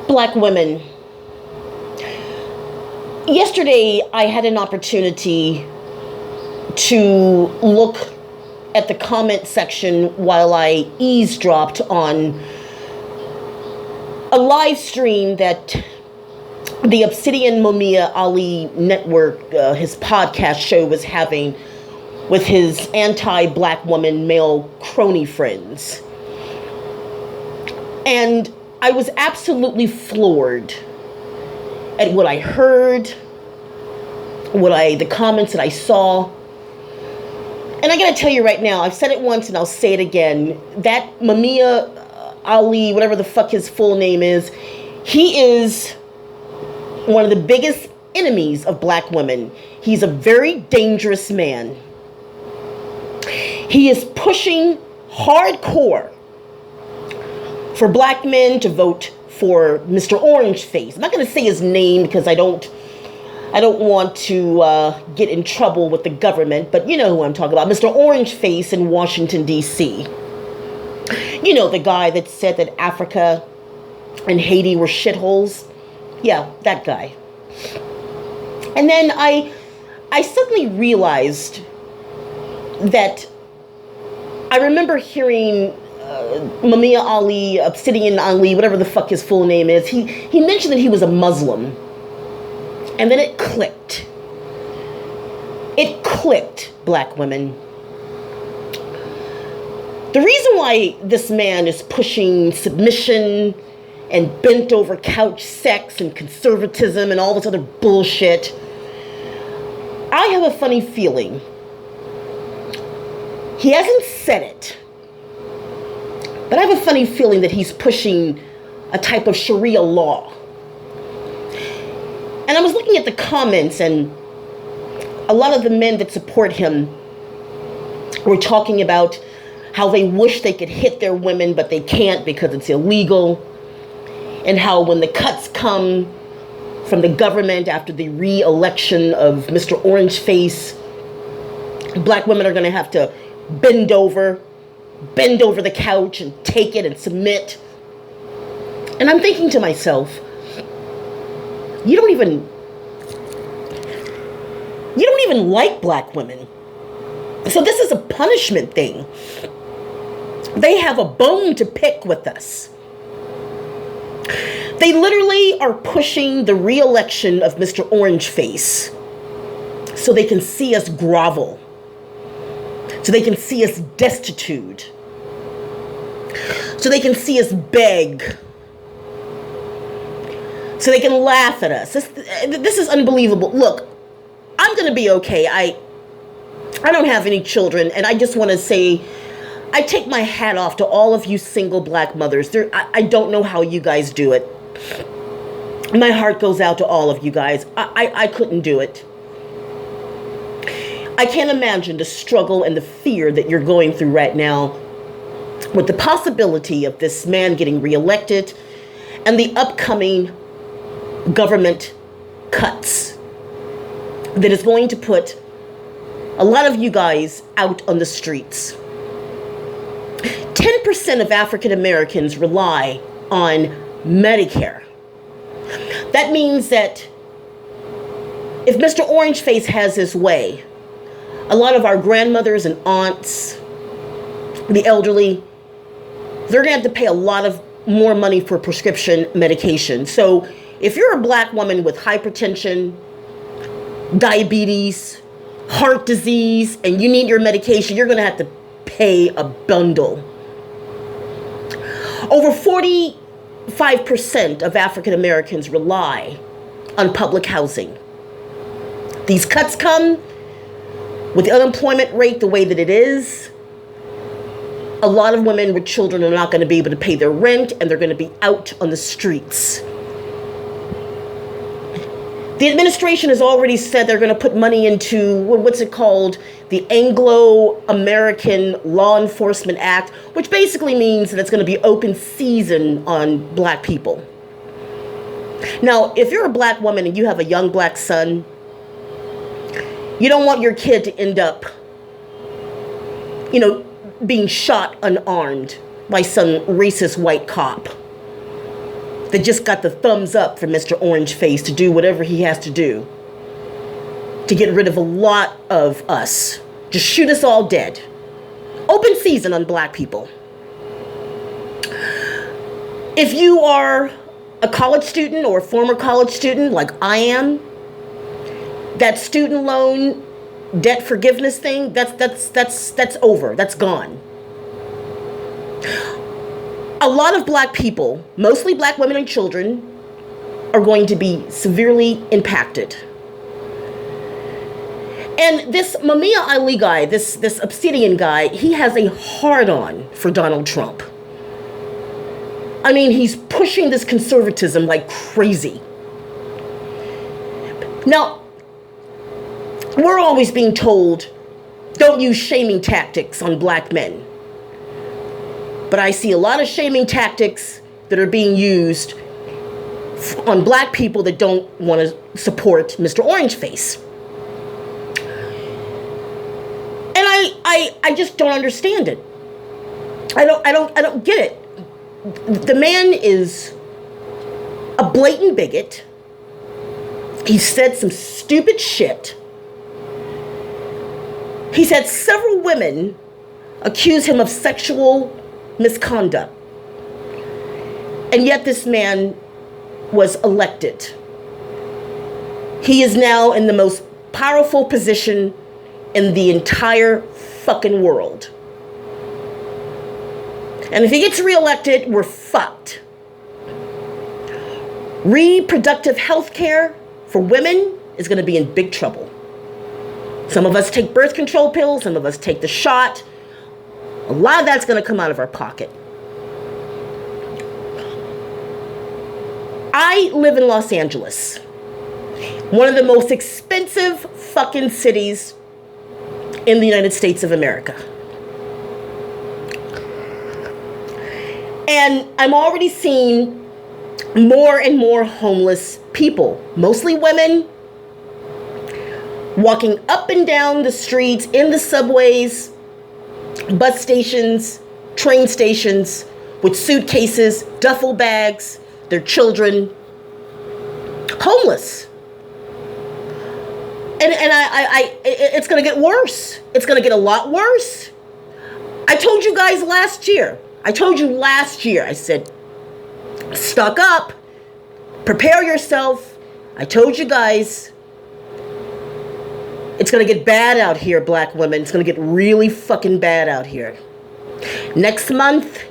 Black women. Yesterday, I had an opportunity to look at the comment section while I eavesdropped on a live stream that the Obsidian Mumia Ali network, his podcast show, was having with his anti-black woman male crony friends. And I was absolutely floored at what I heard, the comments that I saw. And I gotta tell you right now, I've said it once and I'll say it again, that Mumia Ali, whatever the fuck his full name is, he is one of the biggest enemies of black women. He's a very dangerous man. He is pushing hardcore for black men to vote for Mr. Orange Face. I'm not going to say his name because I don't want to get in trouble with the government, but you know who I'm talking about, Mr. Orange Face in Washington, D.C. You know, the guy that said that Africa and Haiti were shitholes. Yeah, that guy. And then I suddenly realized that I remember hearing Mumia Ali, Obsidian Ali, whatever the fuck his full name is, he mentioned that he was a Muslim. And then it clicked. It clicked, black women. The reason why this man is pushing submission and bent over couch sex and conservatism and all this other bullshit, I have a funny feeling. He hasn't said it, but I have a funny feeling that he's pushing a type of Sharia law. And I was looking at the comments, and a lot of the men that support him were talking about how they wish they could hit their women, but they can't because it's illegal. And how when the cuts come from the government after the re-election of Mr. Orange Face, black women are going to have to bend over the couch and take it and submit. And I'm thinking to myself, you don't even like black women. So this is a punishment thing. They have a bone to pick with us. They literally are pushing the re-election of Mr. Orange Face so they can see us grovel, so they can see us destitute, so they can see us beg, so they can laugh at us. This is unbelievable. Look, I'm going to be okay. I don't have any children, and I just want to say, I take my hat off to all of you single black mothers. I don't know how you guys do it. My heart goes out to all of you guys. I couldn't do it. I can't imagine the struggle and the fear that you're going through right now with the possibility of this man getting reelected and the upcoming government cuts that is going to put a lot of you guys out on the streets. 10% of African Americans rely on Medicare. That means that if Mr. Orange Face has his way, a lot of our grandmothers and aunts, the elderly, they're going to have to pay a lot of more money for prescription medication. So if you're a black woman with hypertension, diabetes, heart disease, and you need your medication, you're going to have to pay a bundle. Over 45% of African Americans rely on public housing. These cuts come with the unemployment rate the way that it is. A lot of women with children are not going to be able to pay their rent, and they're going to be out on the streets. The administration has already said they're going to put money into, what's it called? The Anglo-American Law Enforcement Act, which basically means that it's going to be open season on black people. Now, if you're a black woman and you have a young black son, you don't want your kid to end up, being shot unarmed by some racist white cop. that just got the thumbs up from Mr. Orange Face to do whatever he has to do to get rid of a lot of us. Just shoot us all dead. Open season on black people. If you are a college student or a former college student like I am, that student loan debt forgiveness thing, that's over. That's gone. A lot of black people, mostly black women and children, are going to be severely impacted. And this Mumia Ali guy, this Obsidian guy, he has a hard-on for Donald Trump. I mean, he's pushing this conservatism like crazy. Now, we're always being told, don't use shaming tactics on black men. But I see a lot of shaming tactics that are being used on black people that don't want to support Mr. Orange Face. And I just don't understand it. I don't get it. The man is a blatant bigot. He said some stupid shit. He's had several women accuse him of sexual misconduct. And yet this man was elected. He is now in the most powerful position in the entire fucking world. And if he gets reelected, we're fucked. Reproductive health care for women is going to be in big trouble. Some of us take birth control pills, some of us take the shot. A lot of that's going to come out of our pocket. I live in Los Angeles, one of the most expensive fucking cities in the United States of America. And I'm already seeing more and more homeless people, mostly women, walking up and down the streets, in the subways, bus stations, train stations, with suitcases, duffel bags, their children, homeless. And it's going to get worse. It's going to get a lot worse. I told you guys last year. I said, stock up, prepare yourself. I told you guys, it's going to get bad out here, black women. It's going to get really fucking bad out here. Next month,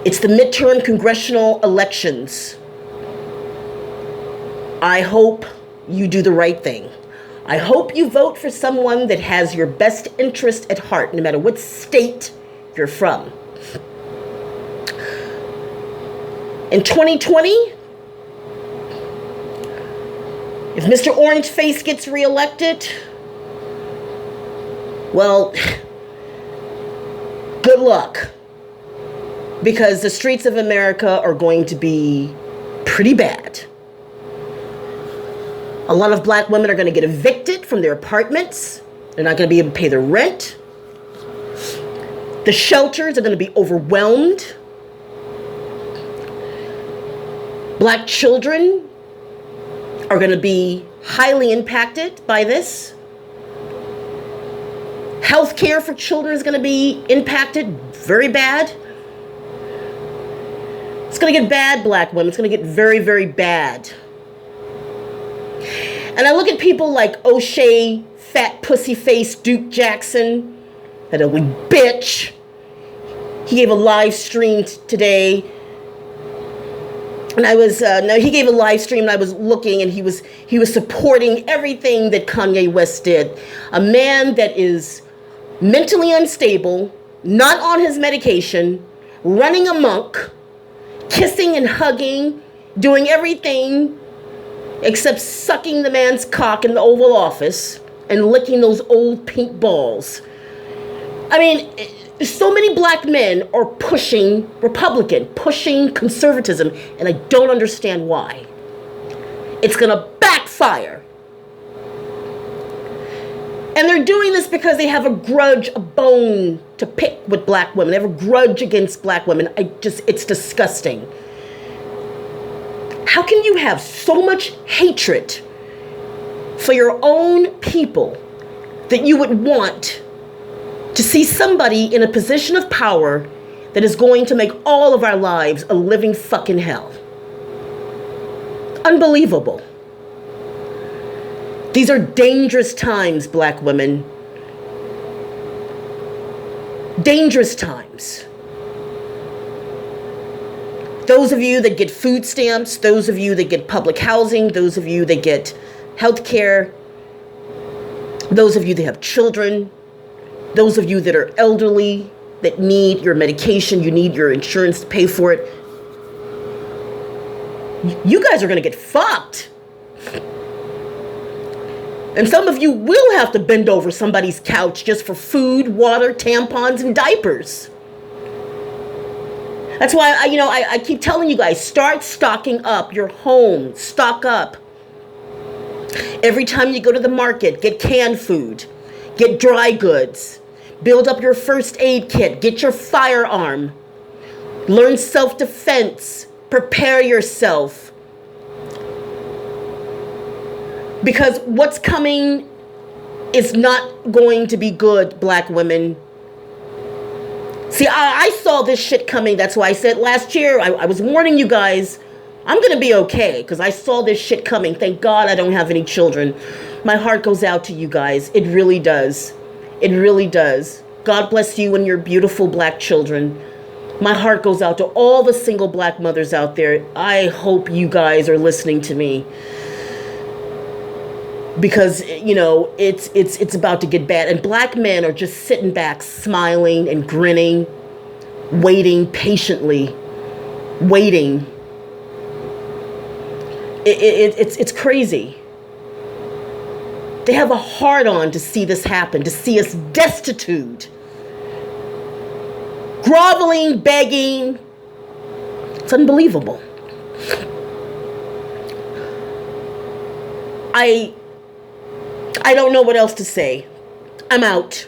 it's the midterm congressional elections. I hope you do the right thing. I hope you vote for someone that has your best interest at heart, no matter what state you're from. In 2020, if Mr. Orange Face gets reelected, well, good luck. Because the streets of America are going to be pretty bad. A lot of black women are going to get evicted from their apartments. They're not going to be able to pay their rent. The shelters are going to be overwhelmed. Black children are going to be highly impacted by this. Health care for children is going to be impacted very bad. It's going to get bad, black women. It's going to get very, very bad. And I look at people like Oshay, fat pussy face Duke Jackson, that ugly bitch. He gave a live stream today. And I was, he gave a live stream and I was looking and he was supporting everything that Kanye West did. A man that is mentally unstable, not on his medication, running amok, kissing and hugging, doing everything except sucking the man's cock in the Oval Office and licking those old pink balls. I mean, so many black men are pushing Republican, pushing conservatism, and I don't understand why. It's going to backfire. And they're doing this because they have a grudge, a bone to pick with black women. They have a grudge against black women. It's disgusting. How can you have so much hatred for your own people that you would want to see somebody in a position of power that is going to make all of our lives a living fucking hell? Unbelievable. These are dangerous times, black women. Dangerous times. Those of you that get food stamps, those of you that get public housing, those of you that get health care, those of you that have children, those of you that are elderly, that need your medication, you need your insurance to pay for it. You guys are going to get fucked. And some of you will have to bend over somebody's couch just for food, water, tampons, and diapers. That's why I keep telling you guys, start stocking up your home. Stock up. Every time you go to the market, get canned food, get dry goods, build up your first aid kit, get your firearm, learn self-defense, prepare yourself. Because what's coming is not going to be good, black women. See, I saw this shit coming. That's why I said last year, I was warning you guys, I'm going to be okay because I saw this shit coming. Thank God I don't have any children. My heart goes out to you guys. It really does. It really does. God bless you and your beautiful black children. My heart goes out to all the single black mothers out there. I hope you guys are listening to me. Because, it's about to get bad. And black men are just sitting back, smiling and grinning, waiting patiently, waiting. It's crazy. They have a hard-on to see this happen, to see us destitute, groveling, begging. It's unbelievable. I don't know what else to say. I'm out.